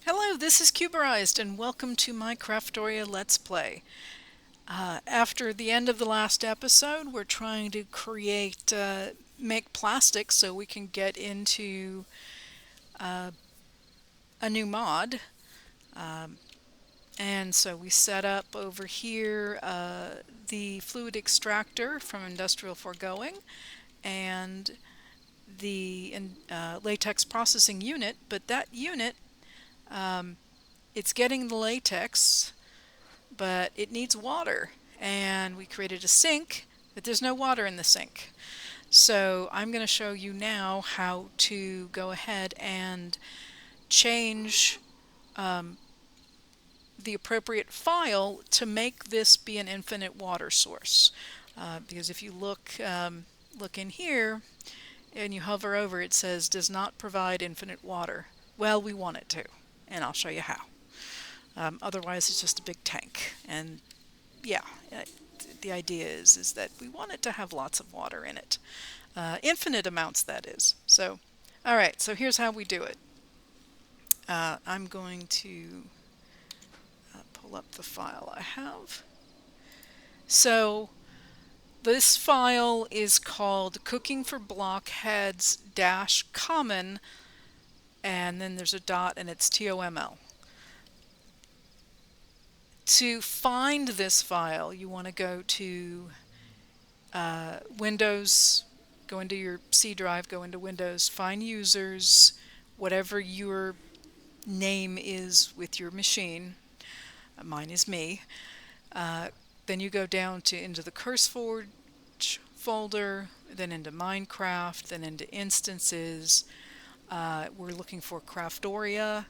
Hello, this is Cuberized, and welcome to my Craftoria Let's Play. After the end of the last episode, we're trying to make plastic so we can get into a new mod. Um, and so we set up over here the fluid extractor from Industrial Foregoing and the latex processing unit, but that unit, um, it's getting the latex but it needs water. And we created a sink, but there's no water in the sink. So I'm going to show you now how to go ahead and change um, the appropriate file to make this be an infinite water source. Because if you look in here and you hover over, it says does not provide infinite water. Well, we want it to, and I'll show you how. Otherwise, it's just a big tank, and yeah, the idea is that we want it to have lots of water in it. Infinite amounts, that is. So, all right, so here's how we do it. I'm going to pull up the file I have. So this file is called Cooking for Blockheads dash common, and then there's a dot and it's TOML. To find this file, you want to go to Windows, go into your C drive, go into Windows, find users, whatever your name is with your machine. Mine is me. Then you go down to into the CurseForge folder, then into Minecraft, then into instances. We're looking for Craftoria,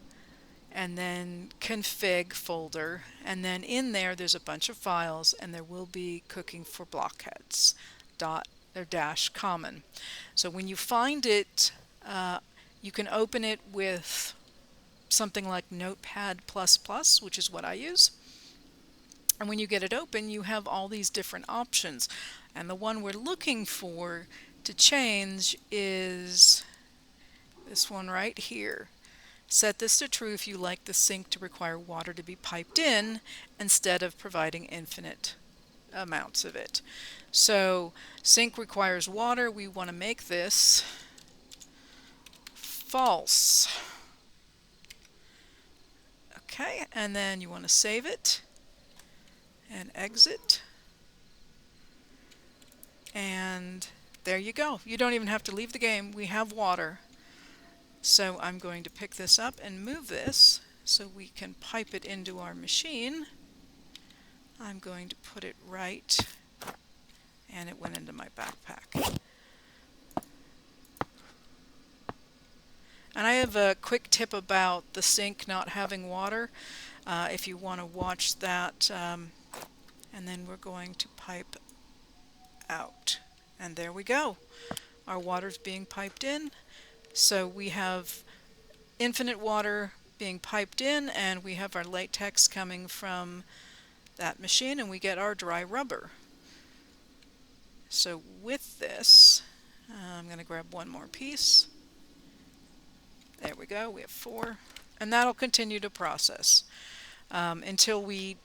and then config folder, and then in there's a bunch of files, and there will be cooking for blockheads dot or dash common. So when you find it, you can open it with something like Notepad++, which is what I use. And when you get it open, you have all these different options, and the one we're looking for to change is this one right here. Set this to true if you like the sink to require water to be piped in instead of providing infinite amounts of it. So sink requires water. We want to make this false. Okay, and then you want to save it and exit. And there you go. You don't even have to leave the game. We have water. So I'm going to pick this up and move this so we can pipe it into our machine. I'm going to put it right, and it went into my backpack. And I have a quick tip about the sink not having water, if you want to watch that. And then we're going to pipe out. And there we go. Our water's being piped in. So we have infinite water being piped in, and we have our latex coming from that machine, and we get our dry rubber. So with this, I'm going to grab one more piece. There we go, we have 4. And that'll continue to process until we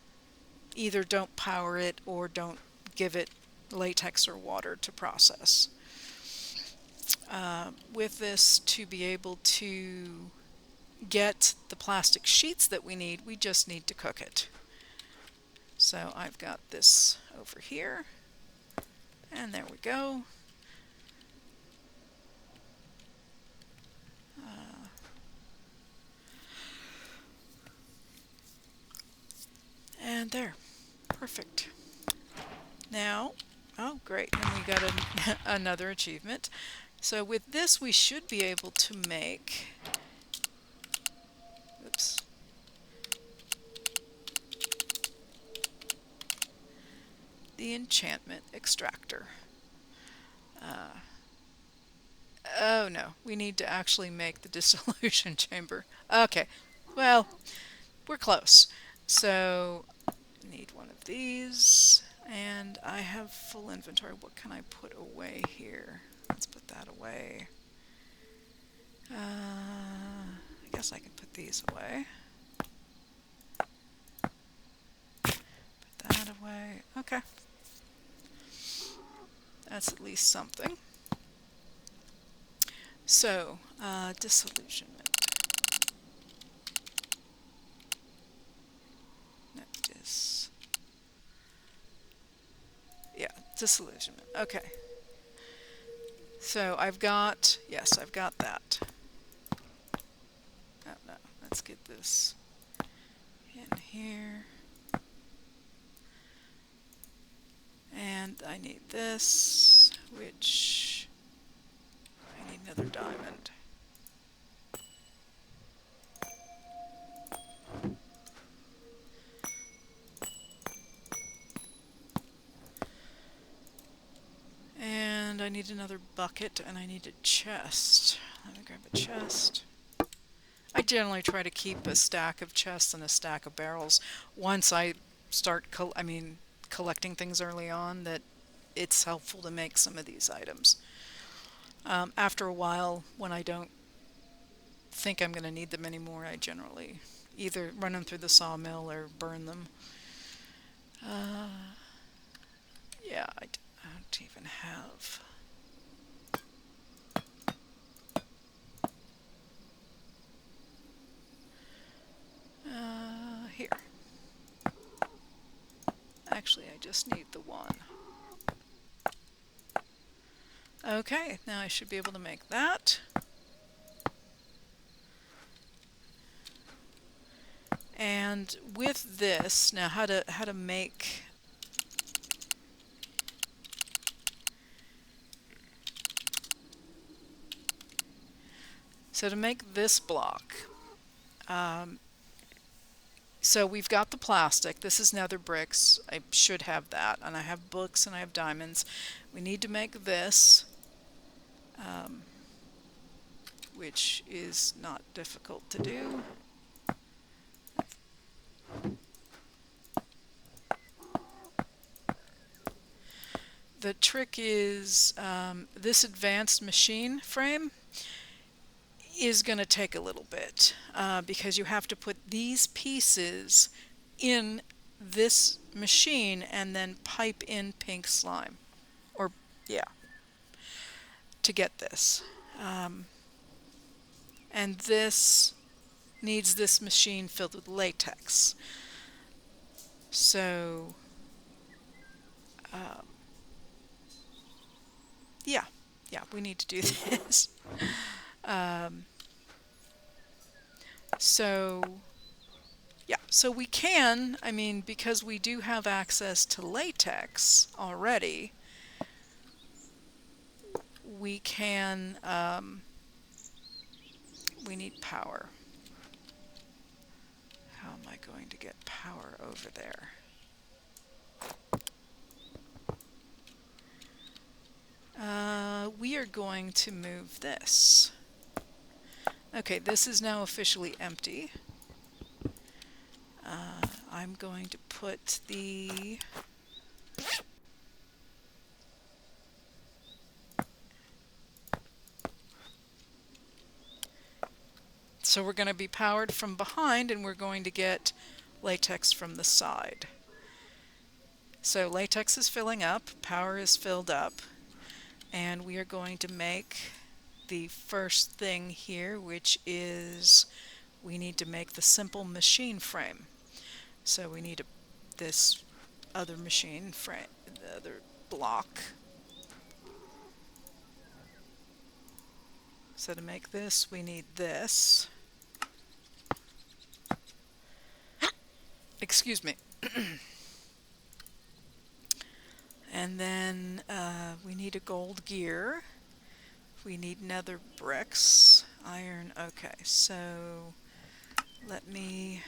either don't power it or don't give it latex or water to process. With this, to be able to get the plastic sheets that we need, we just need to cook it. So I've got this over here, and there we go. And there, perfect. Now, oh great, and we got another achievement. So with this we should be able to make, oops, the Enchantment Extractor. Oh no, we need to actually make the dissolution chamber. Okay, well, we're close. So, need one of these, and I have full inventory. What can I put away here? Let's put that away. I guess I can put these away. Put that away. Okay. That's at least something. So, disillusionment. Yeah, disillusionment. Okay. So I've got, yes, I've got that. Oh no, let's get this in here. And I need this, which I need another diamond. And I need another bucket, and I need a chest. Let me grab a chest. I generally try to keep a stack of chests and a stack of barrels. Once I start, collecting things early on, that it's helpful to make some of these items. After a while, when I don't think I'm going to need them anymore, I generally either run them through the sawmill or burn them. Yeah, I don't even have... here. Actually, I just need the one. Okay, now I should be able to make that. And with this, now how to make... So to make this block, so we've got the plastic. This is nether bricks. I should have that. And I have books and I have diamonds. We need to make this, which is not difficult to do. The trick is this advanced machine frame is going to take a little bit because you have to put these pieces in this machine and then pipe in pink slime, or yeah, to get this. And this needs this machine filled with latex. So yeah, we need to do this. So yeah, so we can, because we do have access to latex already, we can, we need power. How am I going to get power over there? We are going to move this. Okay, this is now officially empty. I'm going to put the... So we're going to be powered from behind, and we're going to get latex from the side. So latex is filling up, power is filled up, and we are going to make the first thing here, which is we need to make the simple machine frame. So we need this other machine frame, the other block. So to make this, we need this. Excuse me. And then we need a gold gear. We need nether bricks, iron. Okay, so let me...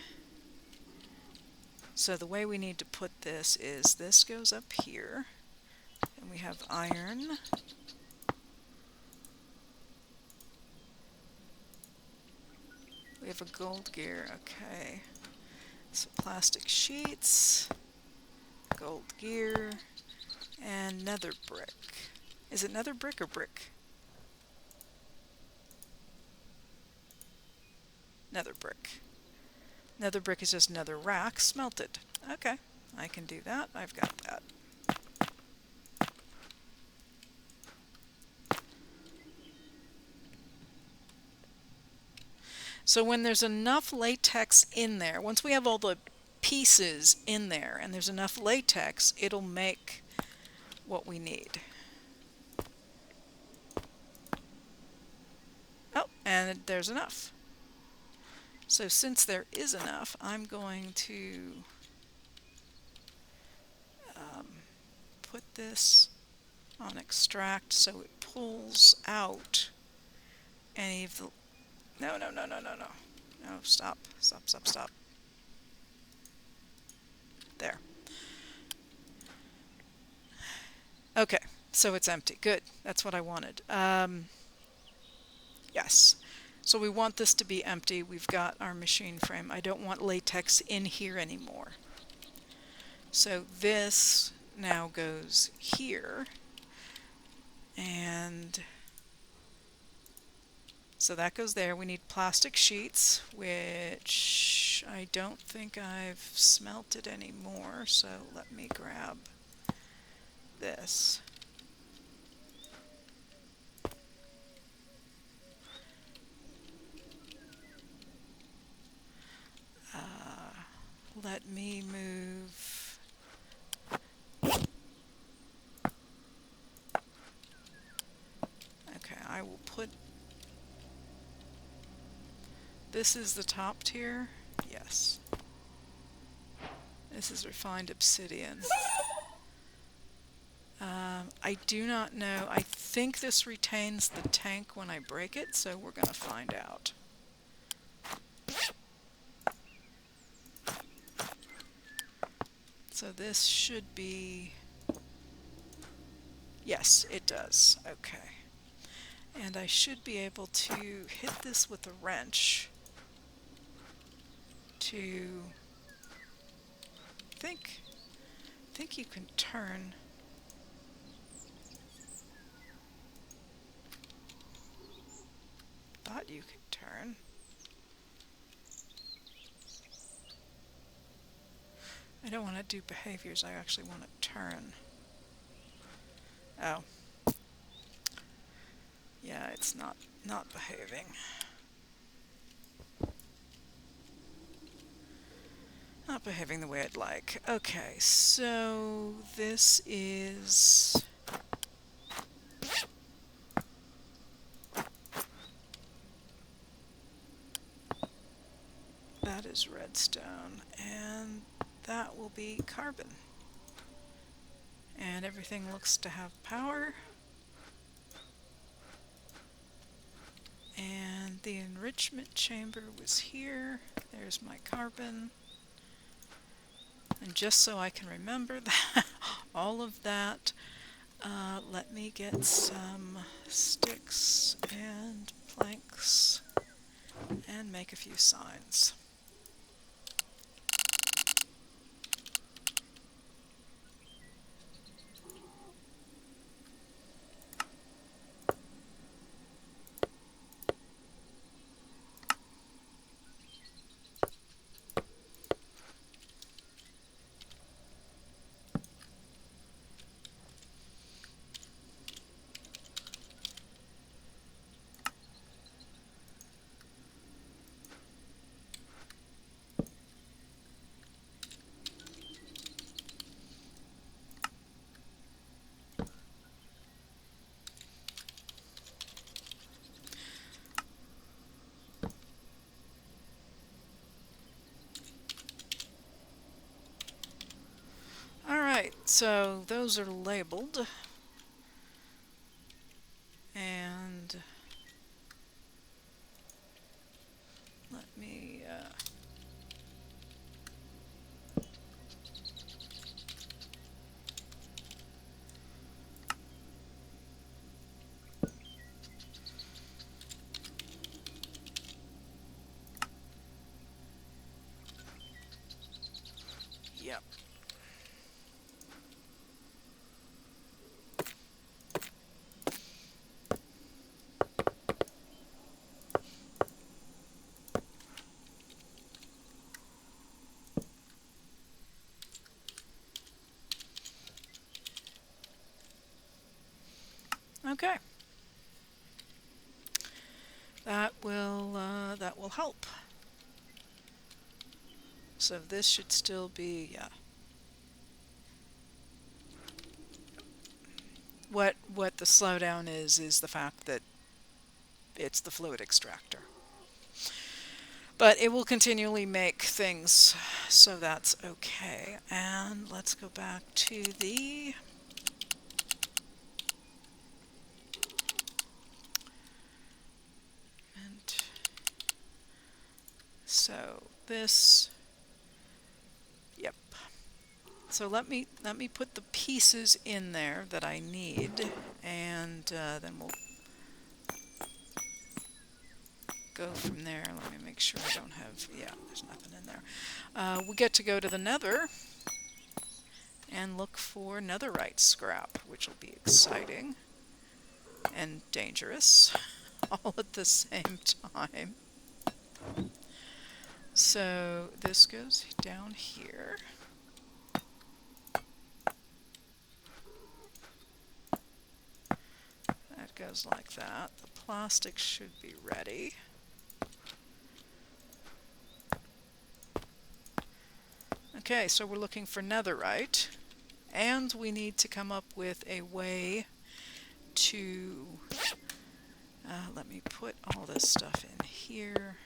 So the way we need to put this is this goes up here, and we have iron. We have a gold gear, okay. So plastic sheets, gold gear, and nether brick. Is it nether brick or brick? nether brick. Nether brick is just nether rack smelted. Okay, I can do that. I've got that. So when there's enough latex in there, once we have all the pieces in there and there's enough latex, it'll make what we need. Oh, and there's enough. So since there is enough, I'm going to put this on extract so it pulls out any of the... No, no, no, no, no, no. No, stop, stop, stop, stop. There. Okay, so it's empty. Good. That's what I wanted. Yes. So we want this to be empty. We've got our machine frame. I don't want latex in here anymore. So this now goes here. And so that goes there. We need plastic sheets, which I don't think I've smelted anymore. So let me grab this. Let me move. Okay, I will put... This is the top tier? Yes. This is refined obsidian. I do not know. I think this retains the tank when I break it, so we're going to find out. So this should be... Yes, it does. Okay. And I should be able to hit this with a wrench to... think you can turn... Thought you could turn. I don't want to do behaviors, I actually want to turn. Oh. Yeah, it's not behaving. Not behaving the way I'd like. Okay, so this is... That is redstone, and that will be carbon. And everything looks to have power. And the enrichment chamber was here. There's my carbon. And just so I can remember that, all of that, let me get some sticks and planks and make a few signs. Alright, so those are labeled. And let me yep. Okay. That will help. So this should still be, yeah. What the slowdown is the fact that it's the fluid extractor. But it will continually make things, so that's okay. And let's go back to the and so this, yep. So let me put the pieces in there that I need, and then we'll go from there. Let me make sure I don't have, yeah, there's nothing in there. We get to go to the nether and look for netherite scrap, which will be exciting and dangerous all at the same time. So this goes down here. That goes like that. The plastic should be ready. Okay, so we're looking for netherite, and we need to come up with a way to let me put all this stuff in here.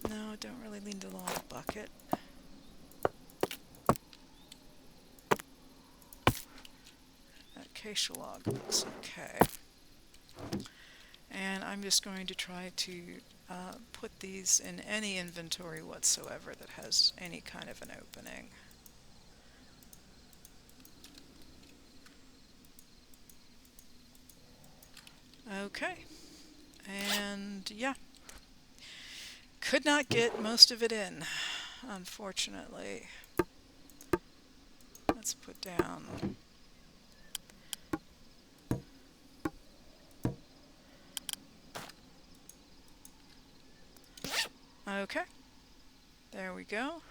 No, I don't really need a log bucket. That acacia log looks okay. And I'm just going to try to put these in any inventory whatsoever that has any kind of an opening. Okay, and yeah, could not get most of it in, unfortunately. Let's put down okay, there we go.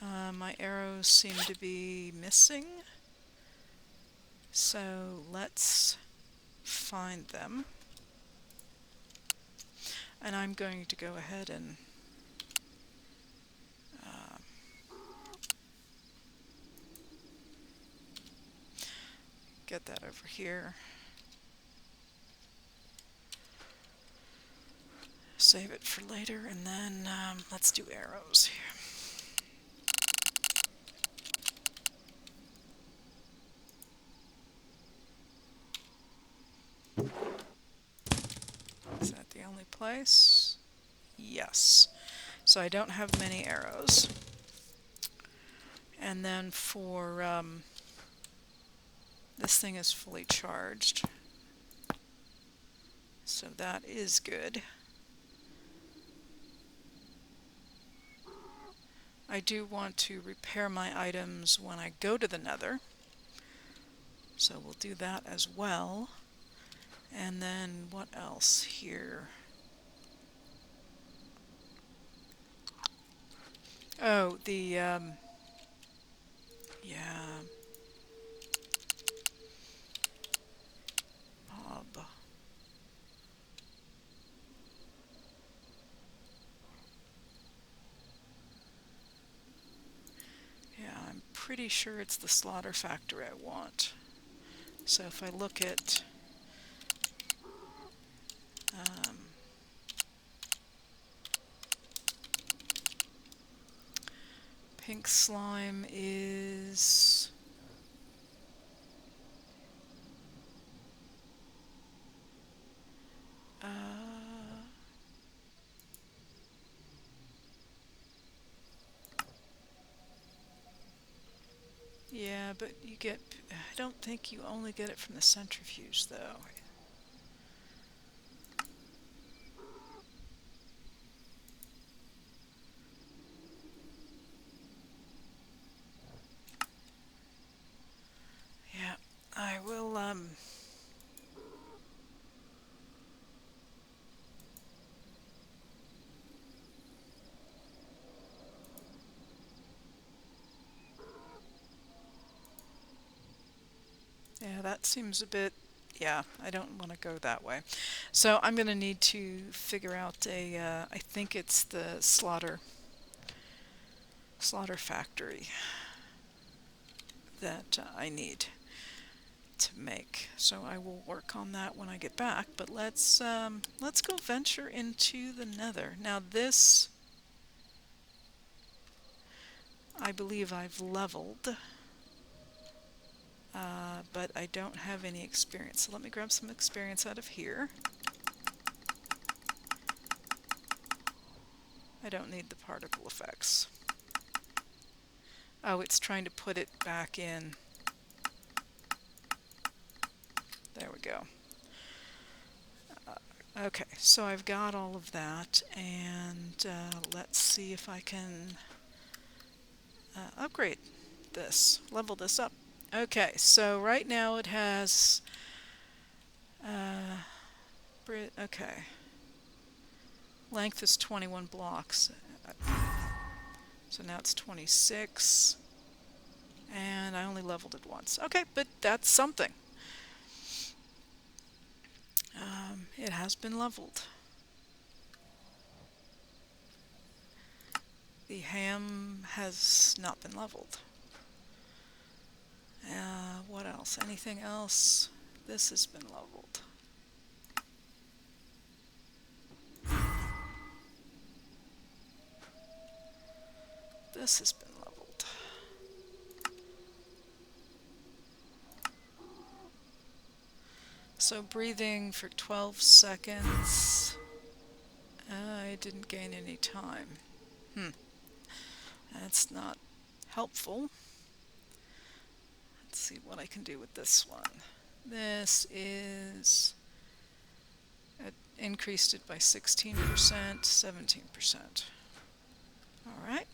My arrows seem to be missing, so let's find them. And I'm going to go ahead and get that over here. Save it for later, and then let's do arrows here. Is that the only place? Yes. So I don't have many arrows. And then for this thing is fully charged, so that is good. I do want to repair my items when I go to the nether, so we'll do that as well. And then what else here? Oh, the yeah. Bob. Yeah, I'm pretty sure it's the slaughter factory I want. So if I look at pink slime is yeah, but you get, I don't think you only get it from the centrifuge though. Yeah, I will Yeah, that seems a bit, yeah, I don't want to go that way. So I'm going to need to figure out I think it's the slaughter factory that I need to make. So I will work on that when I get back. But let's go venture into the Nether. Now this, I believe I've leveled, but I don't have any experience. So let me grab some experience out of here. I don't need the particle effects. Oh, it's trying to put it back in. There we go. Okay, so I've got all of that, and let's see if I can upgrade this, level this up. Okay, so right now it has, okay, length is 21 blocks, so now it's 26, and I only leveled it once. Okay, but that's something. It has been leveled. The ham has not been leveled. What else? Anything else? This has been leveled. This has been leveled. So breathing for 12 seconds. I didn't gain any time. That's not helpful. Let's see what I can do with this one. This is increased it by 16%, 17%. All right.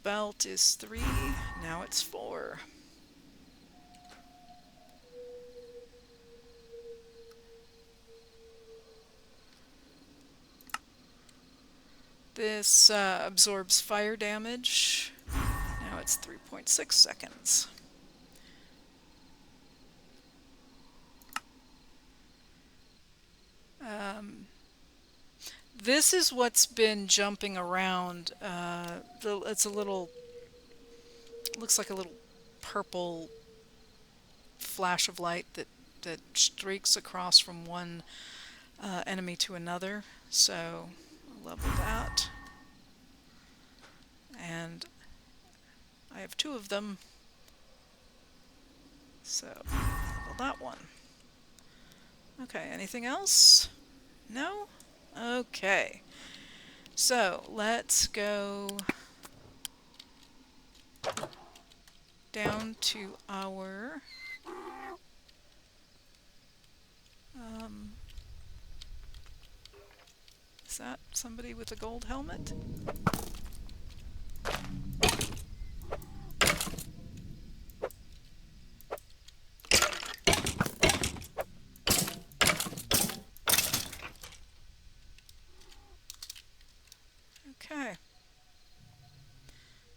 Belt is 3, now it's 4. This absorbs fire damage. Now it's 3.6 seconds. This is what's been jumping around. It's a little, looks like a little purple flash of light that streaks across from one enemy to another. So I'll level that. And I have 2 of them. So level that one. Okay, anything else? No? Okay. So let's go down to our is that somebody with a gold helmet? Okay.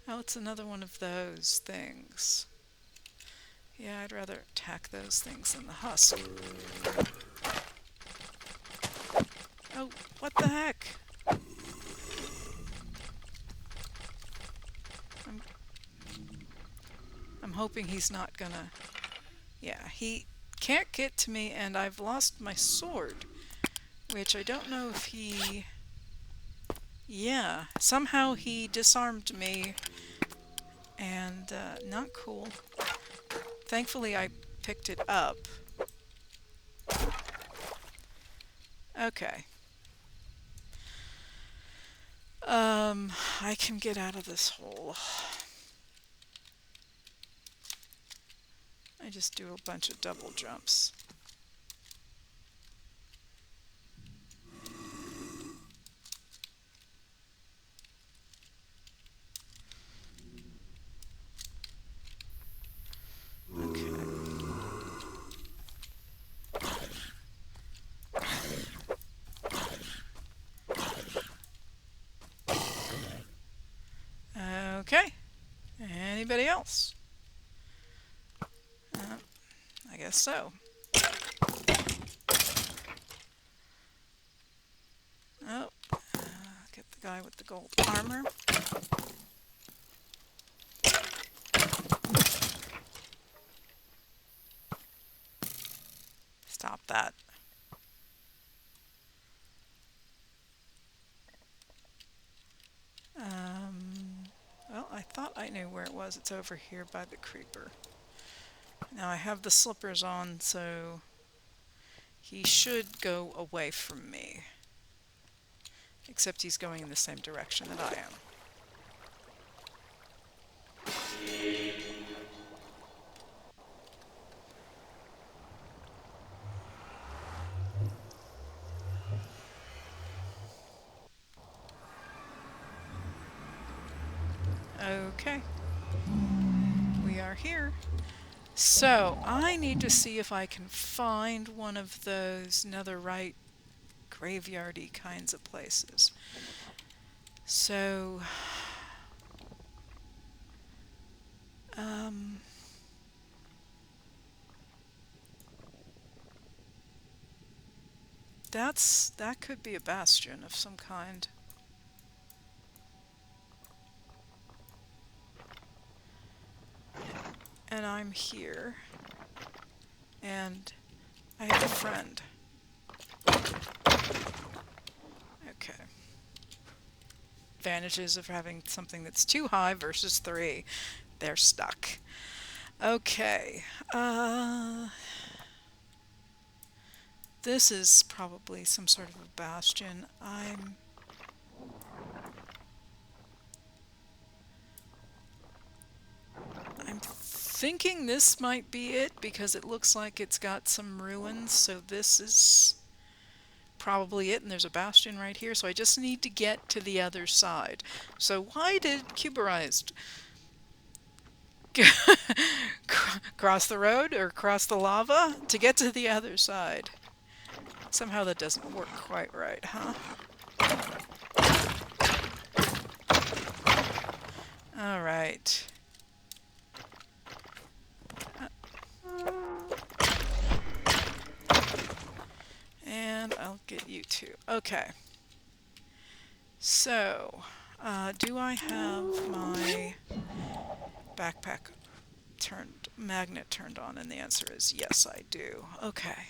Oh, it's another one of those things. Yeah, I'd rather attack those things than the husk. Oh, what the heck? I'm hoping he's not gonna... Yeah, he can't get to me, and I've lost my sword, which I don't know if he... Yeah, somehow he disarmed me, and not cool. Thankfully I picked it up. Okay. I can get out of this hole. I just do a bunch of double jumps. Okay. Anybody else? guess so. Oh, get the guy with the gold armor. Stop that. Well, I thought I knew where it was. It's over here by the creeper. Now I have the slippers on, so he should go away from me. Except he's going in the same direction that I am. Okay. We are here. So, I need to see if I can find one of those netherite graveyardy kinds of places. So, that could be a bastion of some kind. And I'm here. And I have a friend. Okay. Advantages of having something that's too high versus 3. They're stuck. Okay. This is probably some sort of a bastion. I'm thinking this might be it because it looks like it's got some ruins, so this is probably it, and there's a bastion right here, so I just need to get to the other side. So why did Cuberized cross the road or cross the lava to get to the other side? Somehow that doesn't work quite right, huh? Alright. And I'll get you too. Okay. So, do I have my backpack magnet turned on? And the answer is yes, I do. Okay.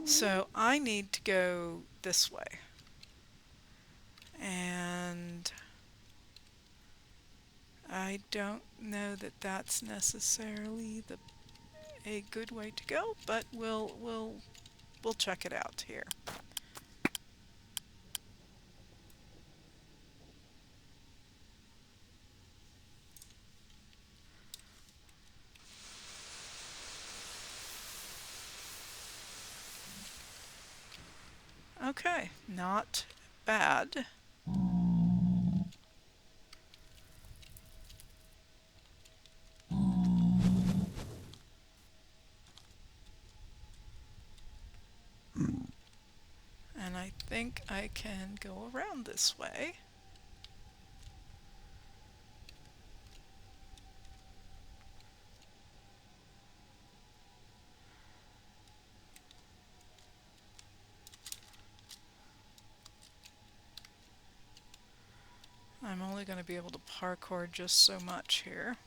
So, I need to go this way. And I don't know that that's necessarily a good way to go, but we'll check it out here. Okay, not bad. And I think I can go around this way. I'm only going to be able to parkour just so much here.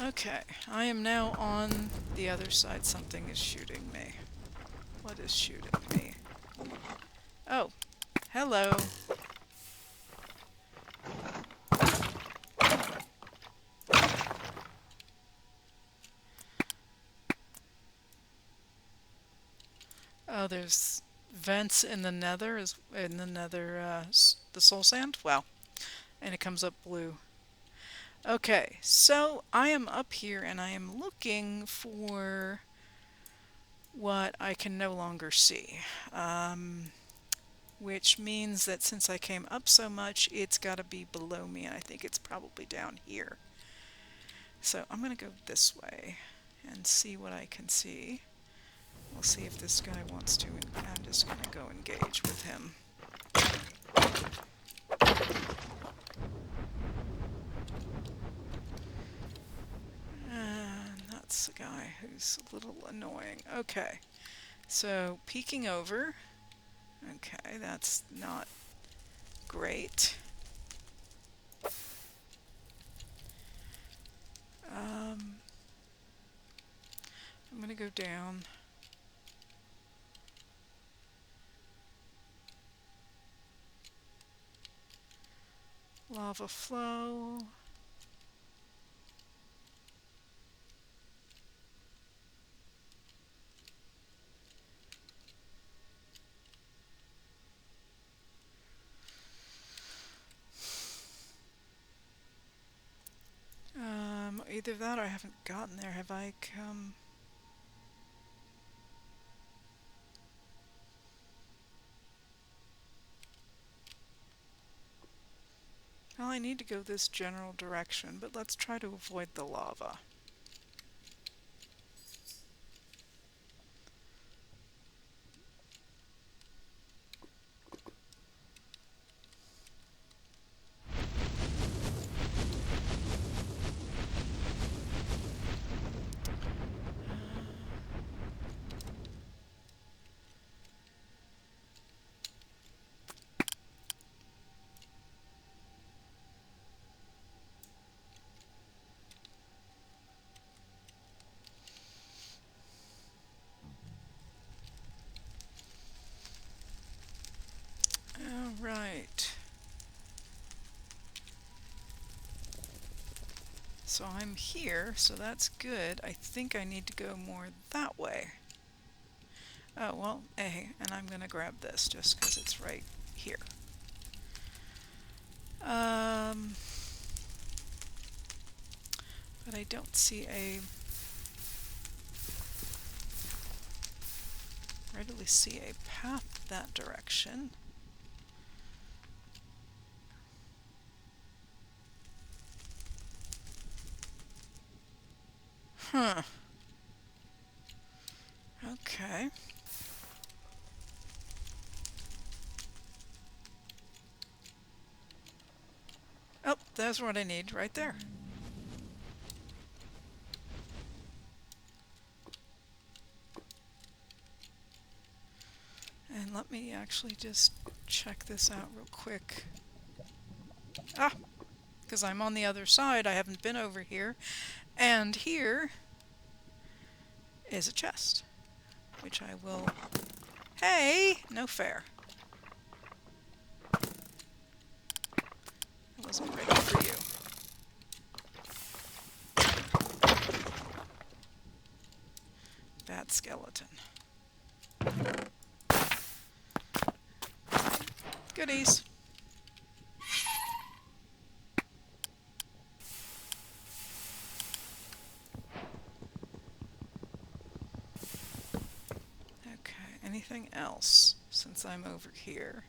Okay, I am now on the other side. Something is shooting me. What is shooting me? Oh, hello. Oh, there's vents in the nether, the soul sand? Wow. And it comes up blue. Okay, so I am up here and I am looking for what I can no longer see. which means that since I came up so much, it's got to be below me, and I think it's probably down here. So I'm going to go this way and see what I can see. We'll see if this guy wants to. I'm just going to go engage with him. And that's the guy who's a little annoying. Okay, so peeking over. Okay, that's not great. I'm going to go down. Lava flow. Either that or I haven't gotten there. Have I come? Well, I need to go this general direction, but let's try to avoid the lava. Right. So I'm here, so that's good. I think I need to go more that way. Oh, well, hey, and I'm going to grab this just because it's right here. But I don't see readily see a path that direction. Huh. Okay. Oh, there's what I need right there. And let me actually just check this out real quick. Ah! Because I'm on the other side, I haven't been over here. And here is a chest, which I will... Hey! No fair. I wasn't ready for you. Bad skeleton. Goodies. Okay, anything else since I'm over here?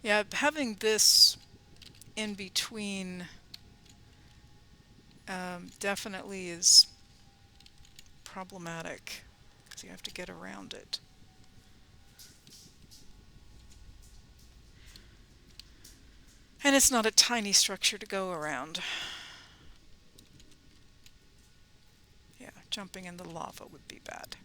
Yeah, having this in between definitely is problematic, because you have to get around it. And it's not a tiny structure to go around. Yeah, jumping in the lava would be bad.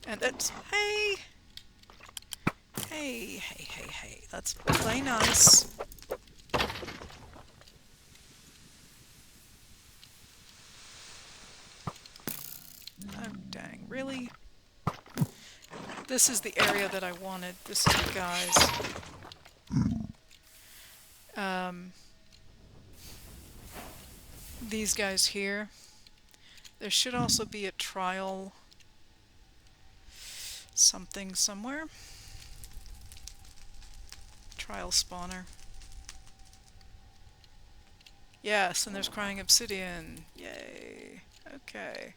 And that's... Hey! Hey, hey, hey, hey. Let's play nice. Oh, dang. Really? This is the area that I wanted. This is the guys. These guys here. There should also be a trial something somewhere. Trial spawner. Yes, and there's crying obsidian. Yay. Okay.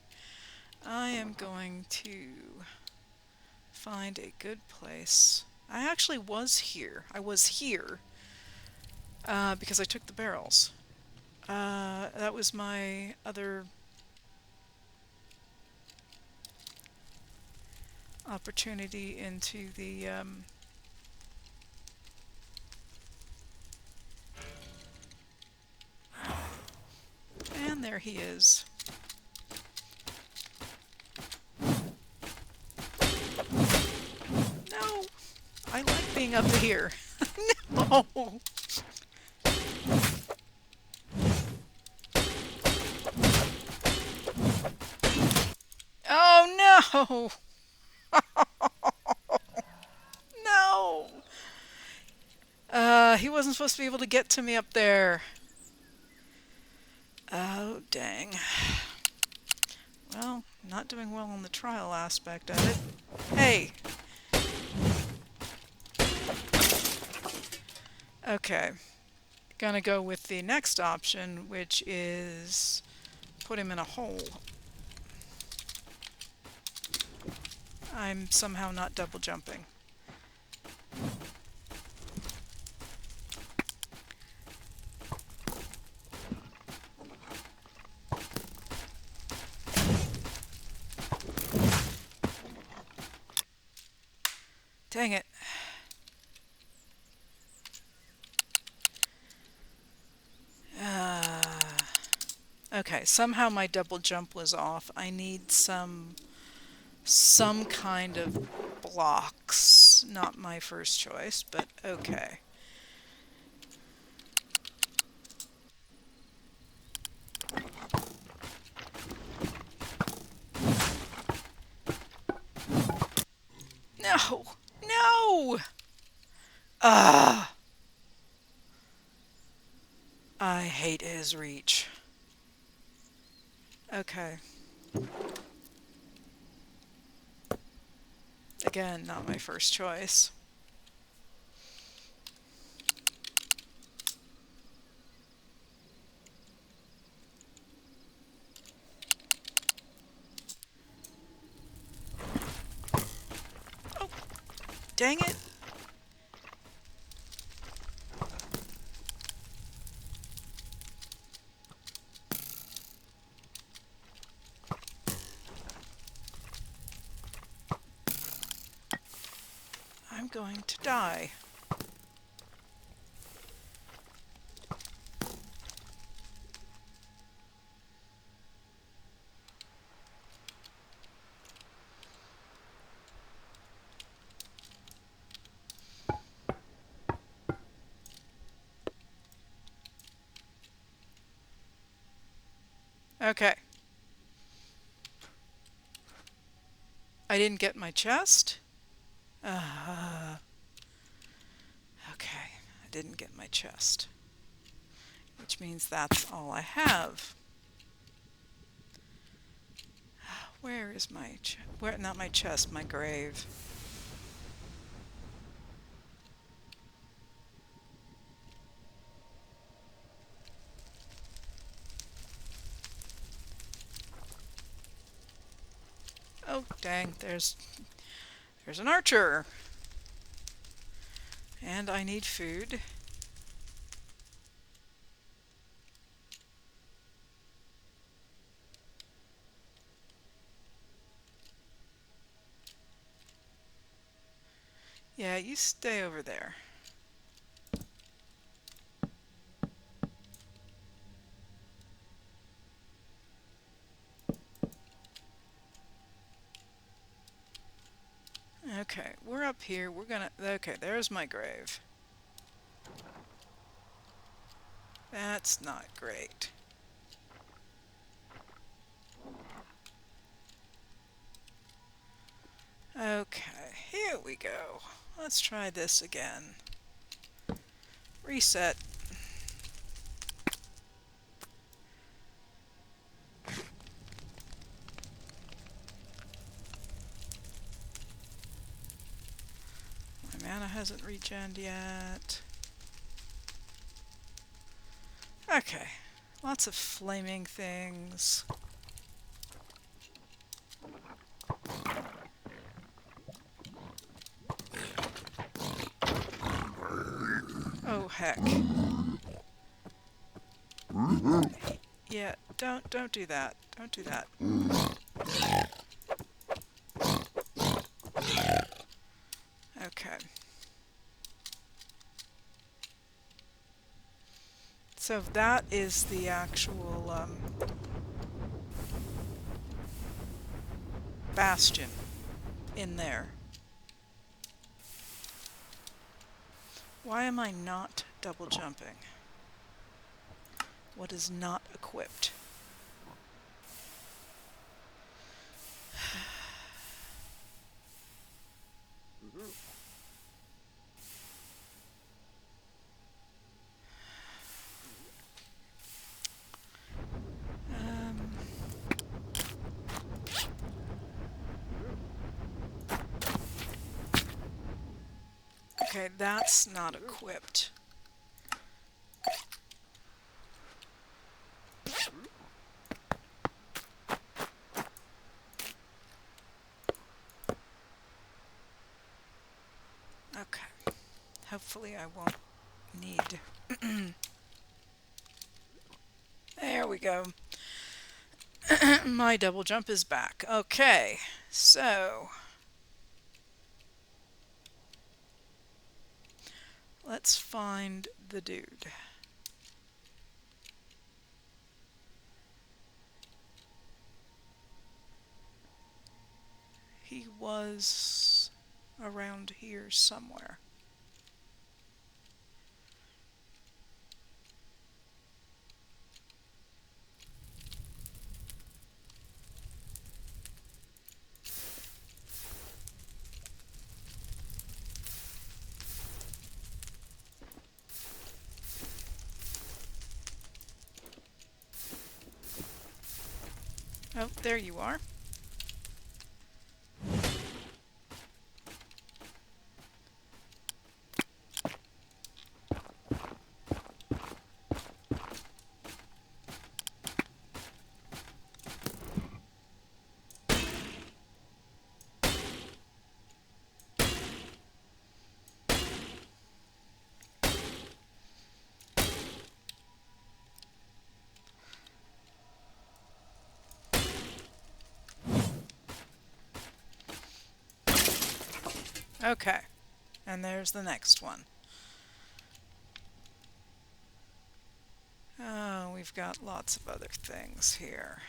I am going to find a good place. I actually was here. I was here because I took the barrels. That was my other opportunity into the and there he is. No, I like being up here. No. Oh no. No. He wasn't supposed to be able to get to me up there. Oh, dang. Well, not doing well on the trial aspect of it. Hey. Okay. Gonna go with the next option, which is put him in a hole. I'm somehow not double jumping. Dang it. Okay, somehow my double jump was off. I need some kind of blocks. Not my first choice, but okay. No! No! Ah! I hate his reach. Okay. Again, not my first choice. Oh, dang it. I'm going to die. Okay. I didn't get my chest. Okay, I didn't get my chest. Which means that's all I have. Where is my where? Not my chest, my grave. Oh, dang, there's an archer. And I need food. Yeah, you stay over there. Okay, we're up here. We're gonna... Okay, there's my grave. That's not great. Okay, here we go. Let's try this again. Reset. My mana hasn't regened yet. Okay, Lots of flaming things. Oh heck. Yeah, don't do that. Don't do that. Okay. So that is the actual bastion in there. Why am I not double jumping? What is not equipped? Okay, that's not equipped. Okay. Hopefully I won't need... There we go. My double jump is back. Okay, so... let's find the dude. He was around here somewhere. Oh, there you are. Okay, and there's the next one. Oh, we've got lots of other things here.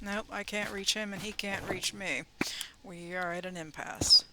Nope, I can't reach him and he can't reach me. We are at an impasse.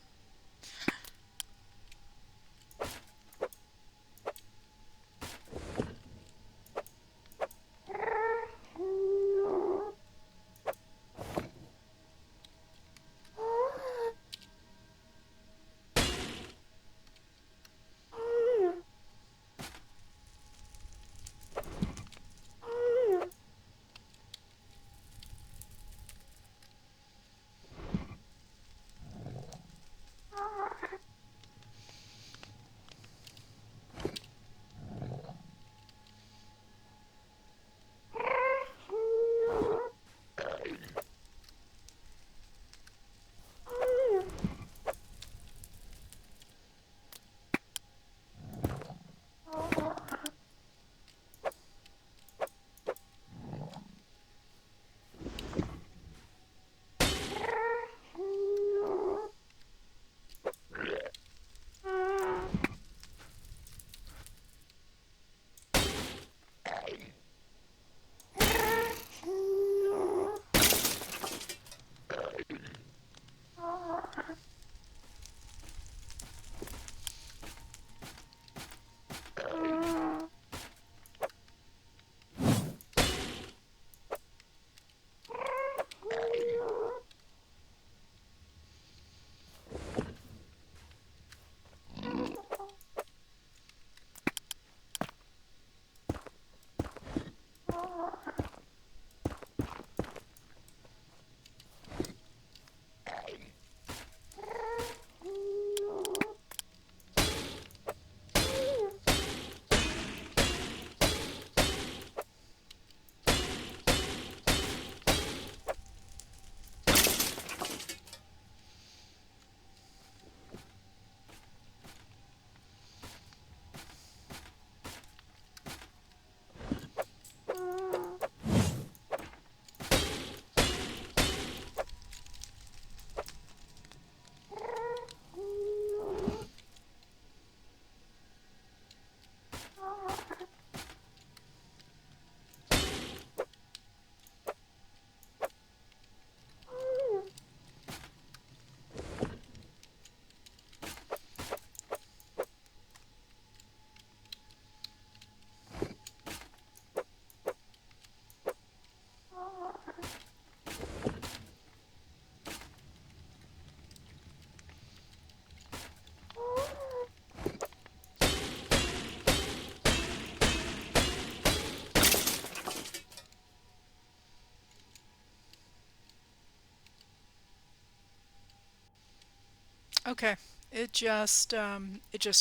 Okay. It just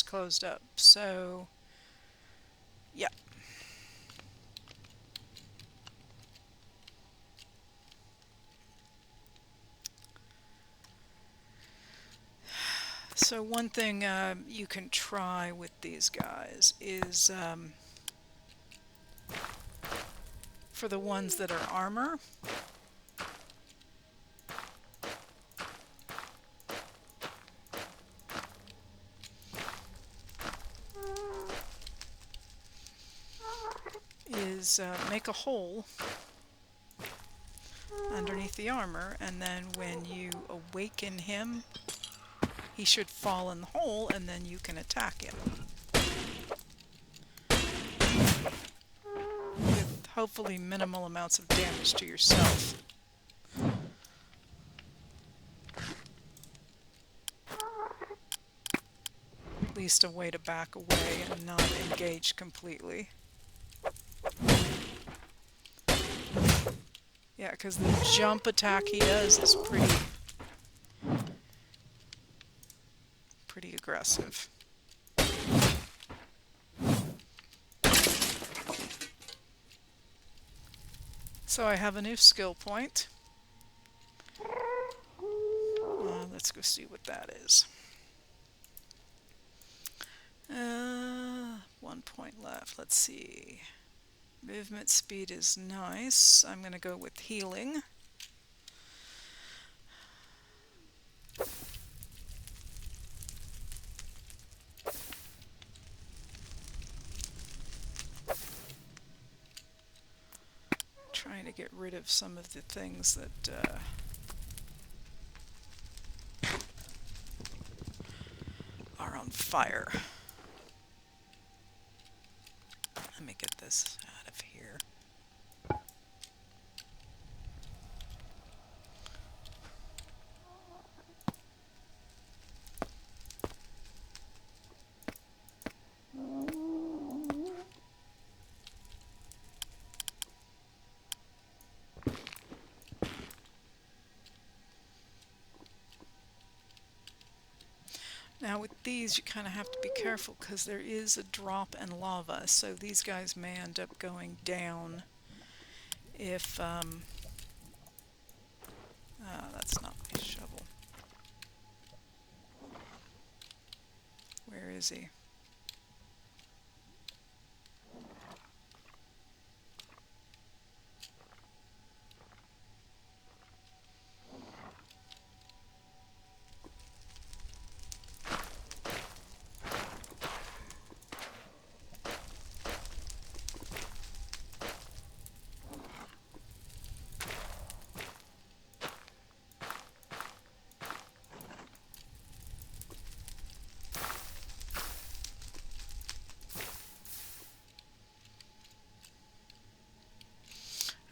closed up. So yeah. So one thing you can try with these guys is for the ones that are armor, is make a hole underneath the armor, and then when you awaken him, he should fall in the hole, and then you can attack him with hopefully minimal amounts of damage to yourself. At least a way to back away and not engage completely. Yeah, because the jump attack he does is pretty aggressive. So I have a new skill point. Let's go see what that is. 1 point left. Let's see. Movement speed is nice. I'm going to go with healing. Trying to get rid of some of the things that are on fire. Let me get this out of here. Now with these you kind of have to be careful because there is a drop in lava, so these guys may end up going down if that's not my shovel. Where is he?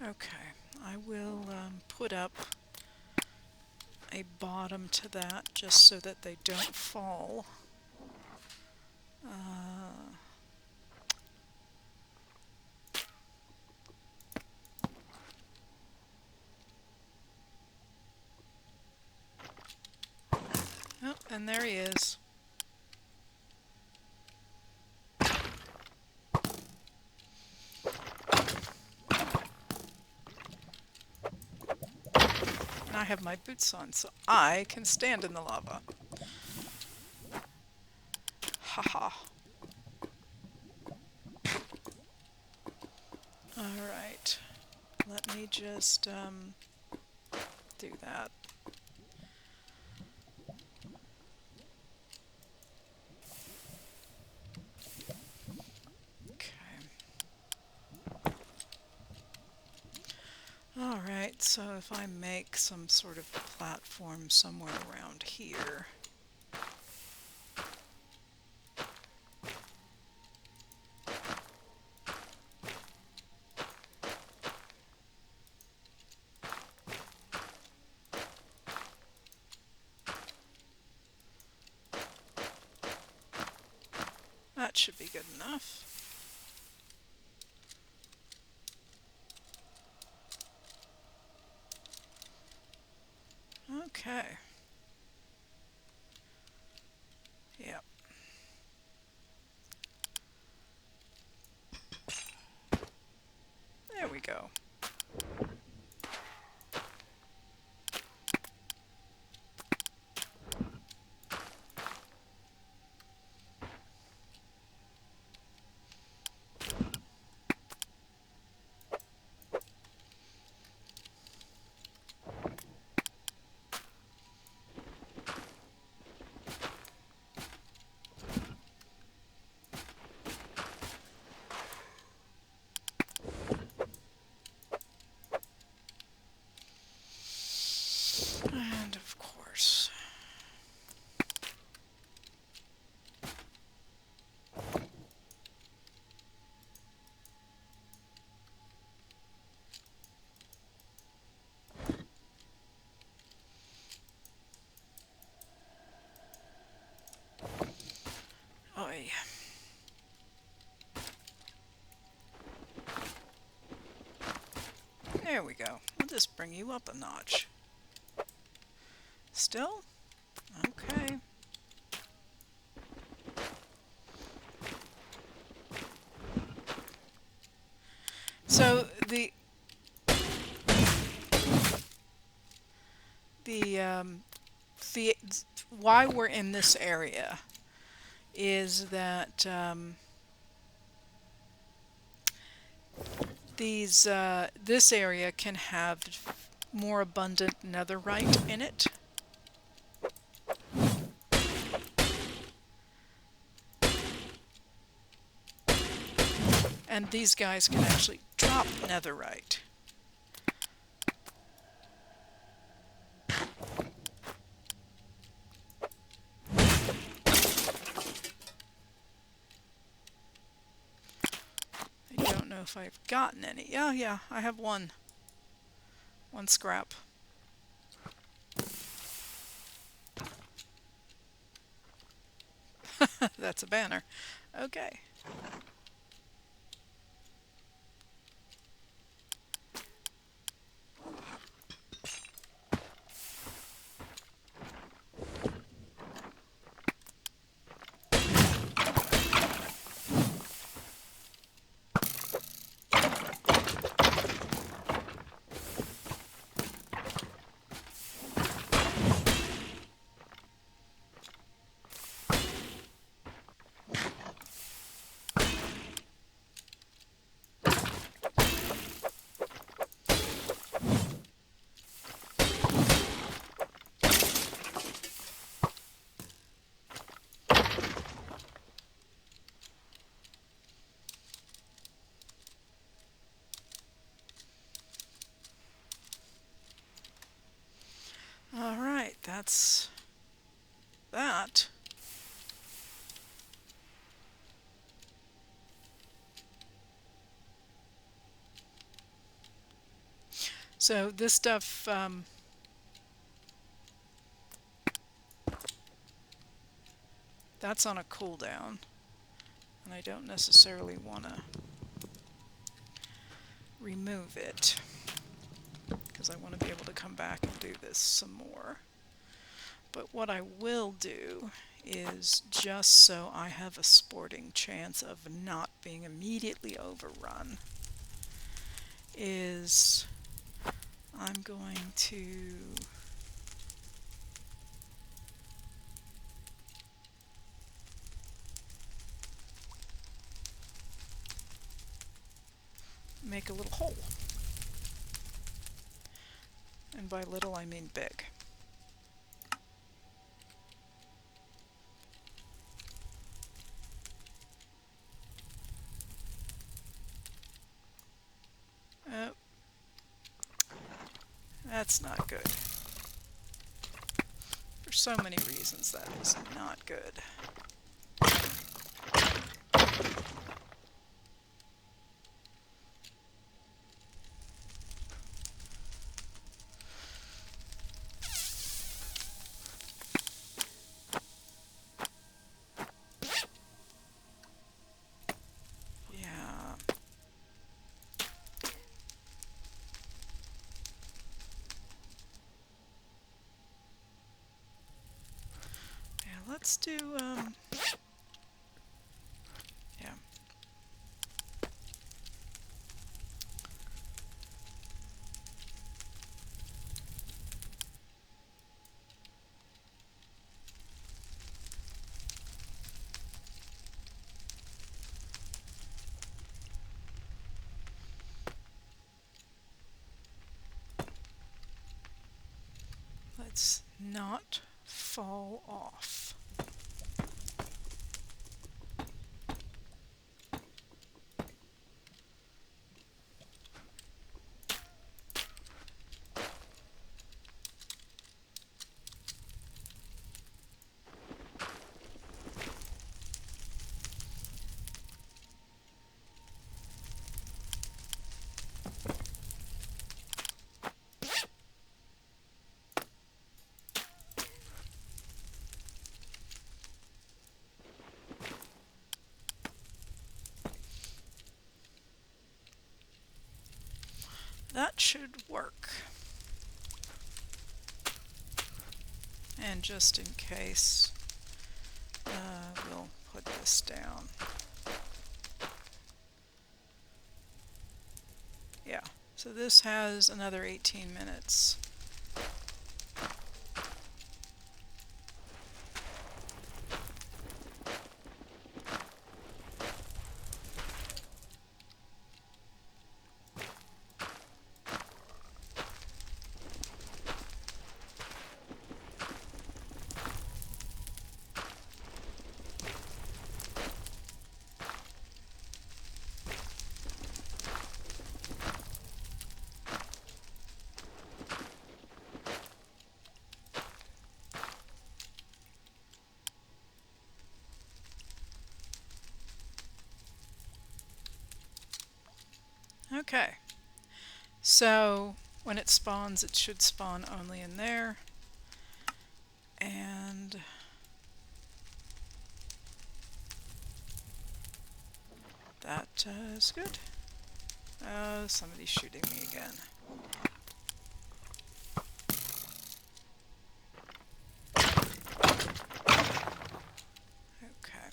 Okay, I will put up a bottom to that just so that they don't fall. Oh, and there he is. And I have my boots on, so I can stand in the lava. Haha. Alright. Let me just do that. Alright, so if I make some sort of platform somewhere around here. That should be good enough. Okay. go. And of course, oi. There we go. We'll just bring you up a notch. Still? Okay. So the why we're in this area is that this area can have more abundant netherite in it. And these guys can actually drop netherite. I don't know if I've gotten any. Yeah, I have one scrap. That's a banner. Okay. All right, that's that. So this stuff, that's on a cooldown, and I don't necessarily want to remove it because I want to be able to come back and do this some more. But what I will do is, just so I have a sporting chance of not being immediately overrun, is I'm going to make a little hole. And by little I mean big. Oh, that's not good. For so many reasons that is not good. Let's do, yeah. let's not fall off. That should work. And just in case, we'll put this down. Yeah, so this has another 18 minutes. Okay, so when it spawns, it should spawn only in there, and that is good. Somebody's shooting me again. Okay.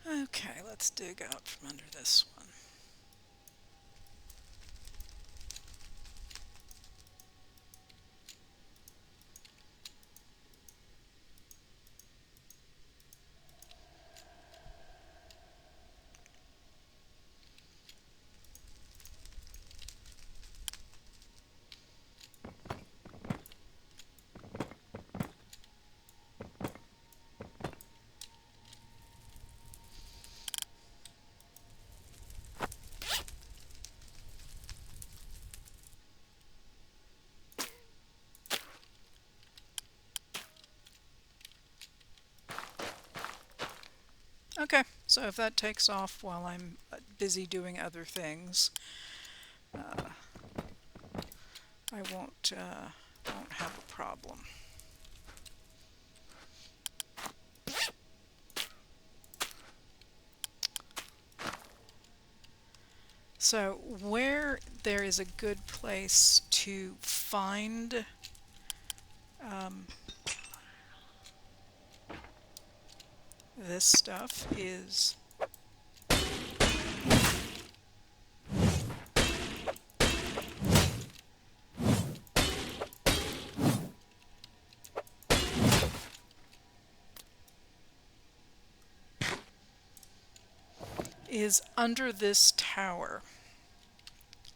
Okay, let's dig out from under this one. Okay, so if that takes off while I'm busy doing other things, I won't have a problem. So where there is a good place to find this stuff is under this tower.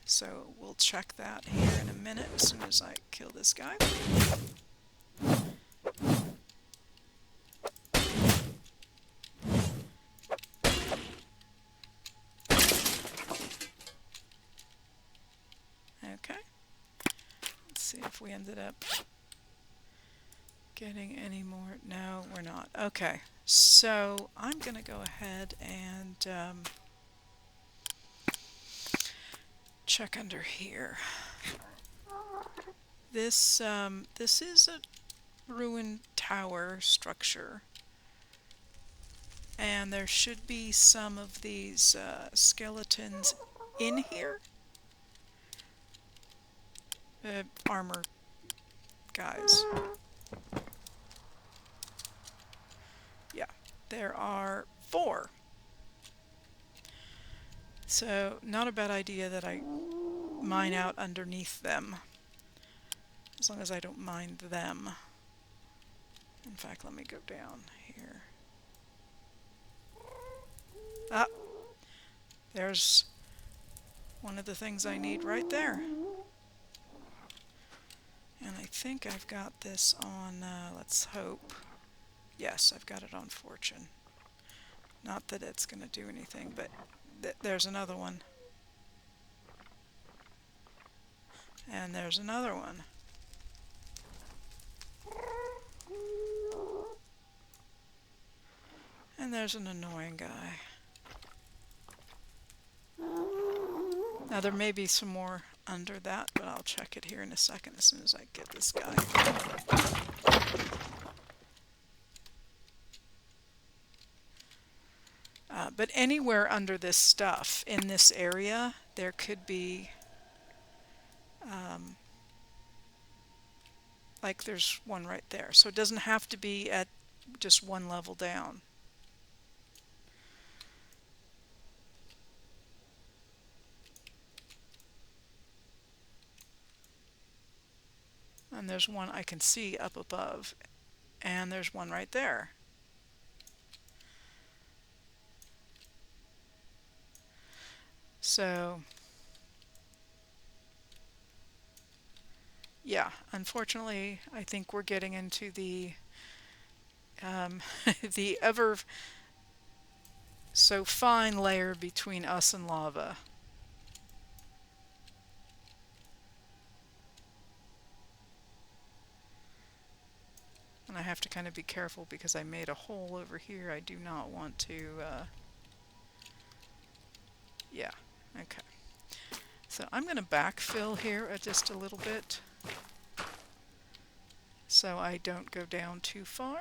So we'll check that here in a minute as soon as I kill this guy. Okay. Let's see if we ended up getting any more? No, we're not. Okay, so I'm going to go ahead and check under here. This is a ruined tower structure, and there should be some of these skeletons in here. Armor guys. Yeah, there are 4. So not a bad idea that I mine out underneath them, as long as I don't mind them. In fact, let me go down here. Ah, there's one of the things I need right there. And I think I've got this on, let's hope. Yes, I've got it on Fortune. Not that it's going to do anything, but there's another one. And there's another one. And there's an annoying guy. Now there may be some more under that, but I'll check it here in a second as soon as I get this guy. But anywhere under this stuff in this area, there could be, like there's one right there. So it doesn't have to be at just one level down. And there's one I can see up above, and there's one right there. So yeah, unfortunately, I think we're getting into the the ever so fine layer between us and lava. And I have to kind of be careful because I made a hole over here. I do not want to, yeah, okay. So I'm going to backfill here just a little bit so I don't go down too far.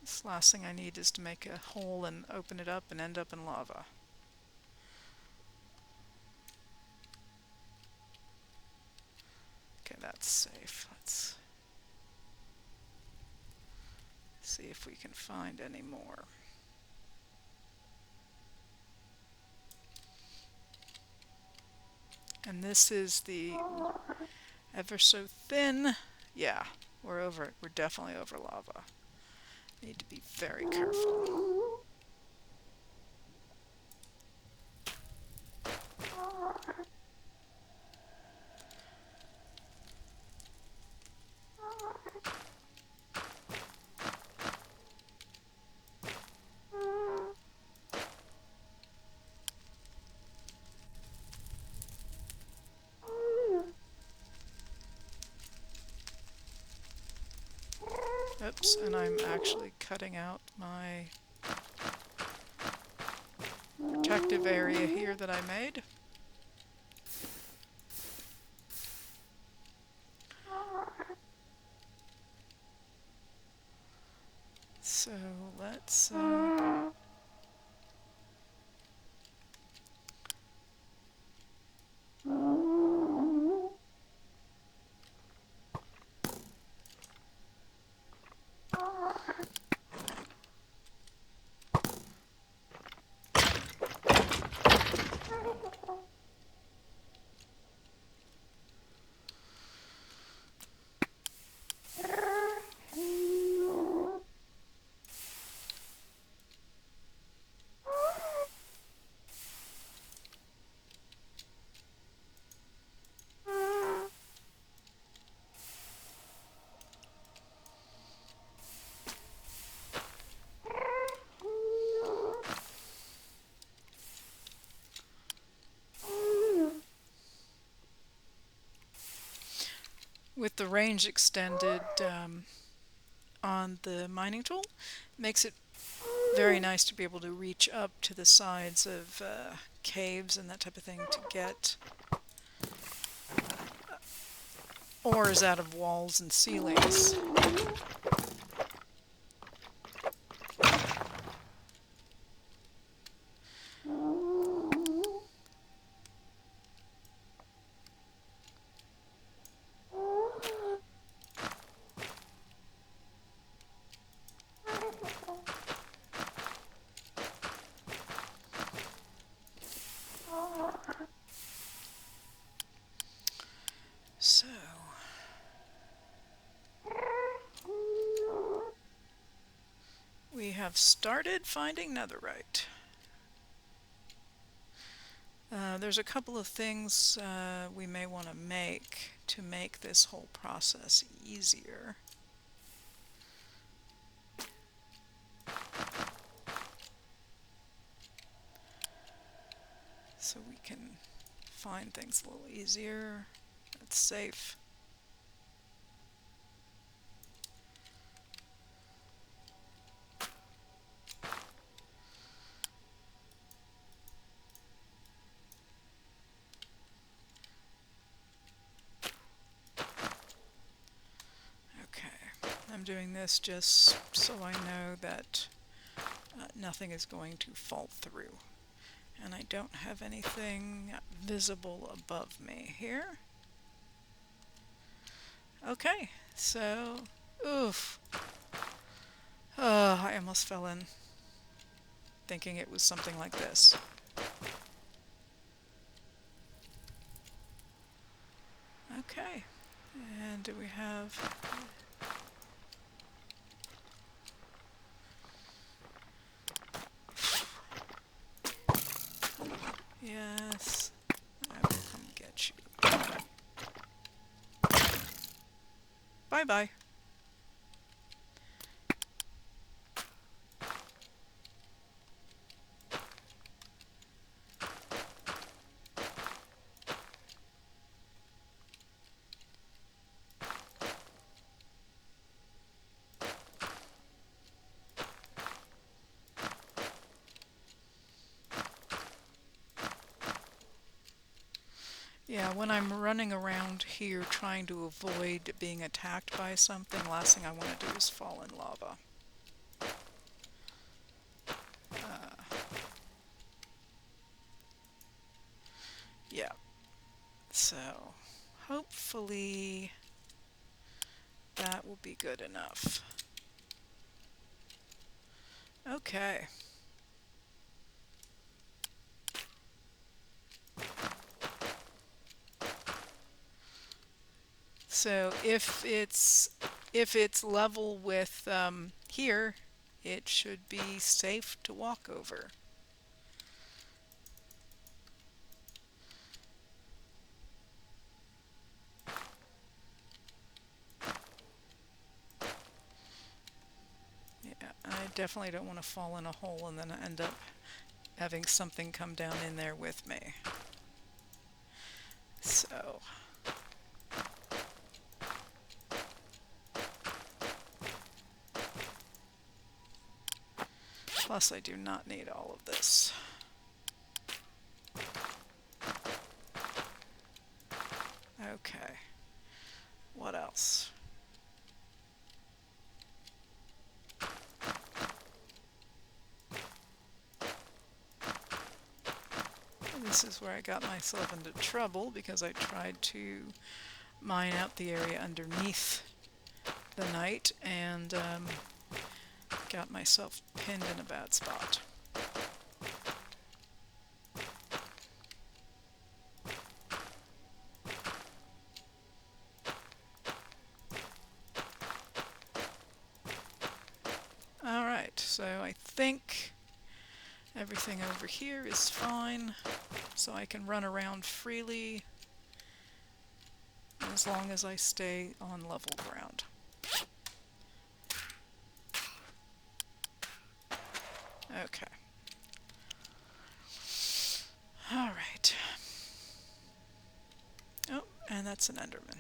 This last thing I need is to make a hole and open it up and end up in lava. Okay, that's safe. Let's see if we can find any more. And this is the ever so thin. Yeah, we're definitely over lava. Need to be very careful. Oops, and I'm actually cutting out my protective area here that I made. So let's with the range extended on the mining tool, makes it very nice to be able to reach up to the sides of caves and that type of thing to get ores out of walls and ceilings. So we have started finding netherite. There's a couple of things we may want to make this whole process easier. So we can find things a little easier. It's safe. I'm doing this just so I know that nothing is going to fall through. And I don't have anything visible above me here. Okay, so, oof. I almost fell in thinking it was something like this. Okay, and do we have... Yes, I will come get you. Bye-bye. Yeah, when I'm running around here trying to avoid being attacked by something, last thing I want to do is fall in lava. Yeah, so hopefully that will be good enough. Okay. So if it's level with here, it should be safe to walk over. Yeah, I definitely don't want to fall in a hole and then end up having something come down in there with me. So plus I do not need all of this. Okay. What else? This is where I got myself into trouble because I tried to mine out the area underneath the night and got myself pinned in a bad spot. Alright, so I think everything over here is fine, so I can run around freely as long as I stay on level ground. Okay. Alright. Oh, and that's an Enderman.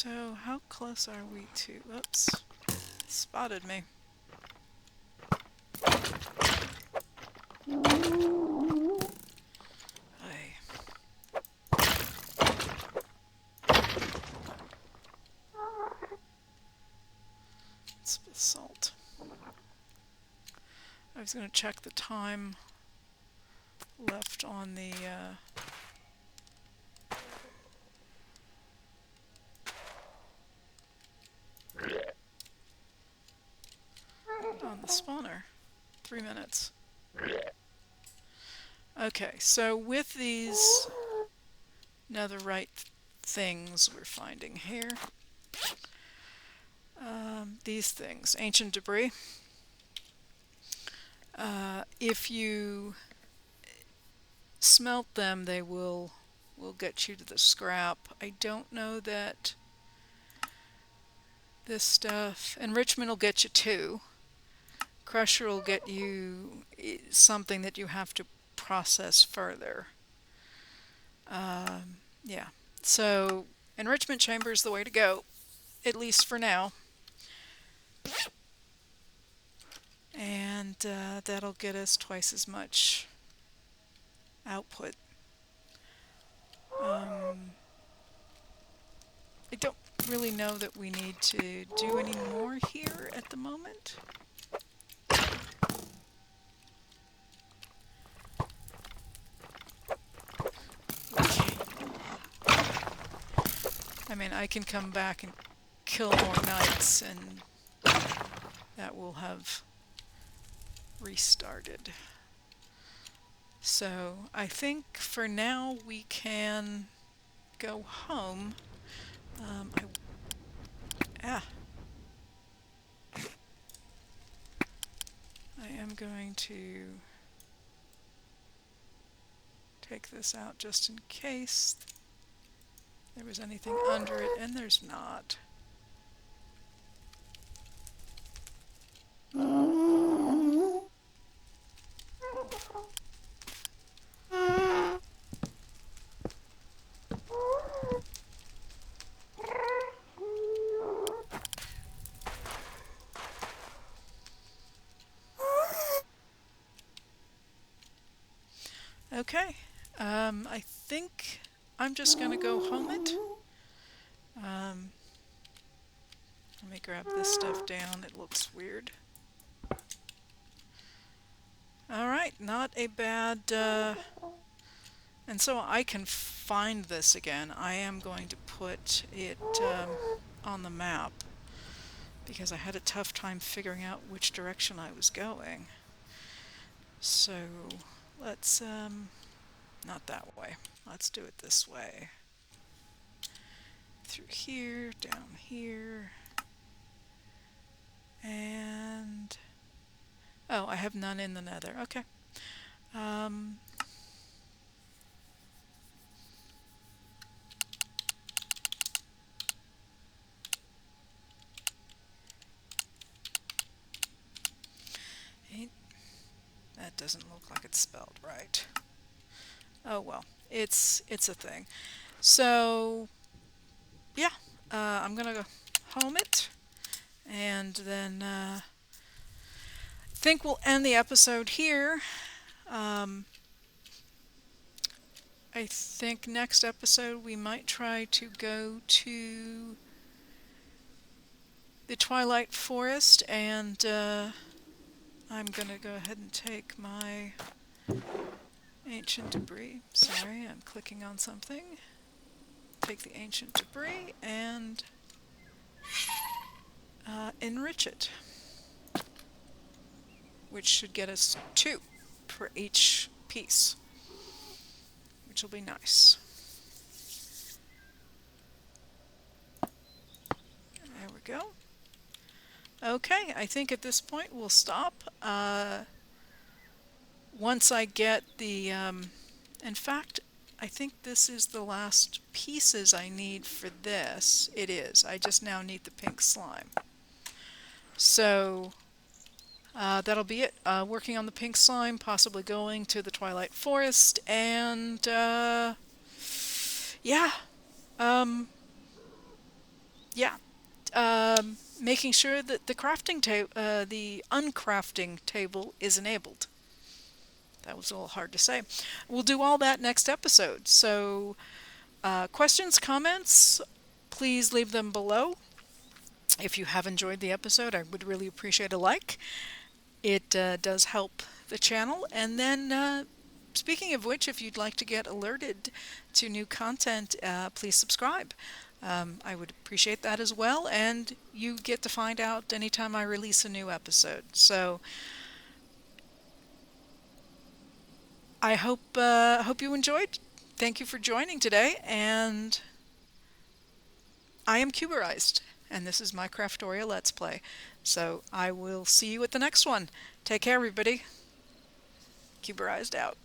So how close are we to... Oops. Spotted me. Aye. It's basalt. I was going to check the time left on the spawner. 3 minutes. Okay, so with these netherite things we're finding here, these things, ancient debris, if you smelt them, they will get you to the scrap. I don't know that this stuff... Enrichment will get you too. Crusher will get you something that you have to process further. Yeah, so enrichment chamber is the way to go, at least for now. And that'll get us twice as much output. I don't really know that we need to do any more here at the moment. Okay. I mean, I can come back and kill more knights, and that will have restarted. So I think for now we can go home. I am going to take this out just in case there was anything under it, and there's not. Okay, I think I'm just going to go home it. Let me grab this stuff down, it looks weird. Alright, not a bad... and so I can find this again. I am going to put it on the map, because I had a tough time figuring out which direction I was going. So let's, not that way. Let's do it this way. Through here, down here. And... oh, I have none in the nether. Okay. That doesn't look like it's spelled right. Oh well, it's a thing. So yeah, I'm gonna go home it, and then think we'll end the episode here. I think next episode we might try to go to the Twilight Forest, and I'm gonna go ahead and take my ancient debris. Sorry, I'm clicking on something. Take the ancient debris and enrich it, which should get us 2 for each piece, which will be nice. There we go. Okay, I think at this point we'll stop. Once I get the... in fact, I think this is the last pieces I need for this. It is. I just now need the pink slime. So that'll be it. Working on the pink slime, possibly going to the Twilight Forest, and yeah. yeah, making sure that the uncrafting table is enabled. That was a little hard to say. We'll do all that next episode. So, questions, comments, please leave them below. If you have enjoyed the episode, I would really appreciate a like. It does help the channel. And then, speaking of which, if you'd like to get alerted to new content, please subscribe. I would appreciate that as well. And you get to find out anytime I release a new episode. So I hope you enjoyed. Thank you for joining today. And I am Cuberized, and this is my Craftoria Let's Play. So I will see you at the next one. Take care, everybody. Cuberized out.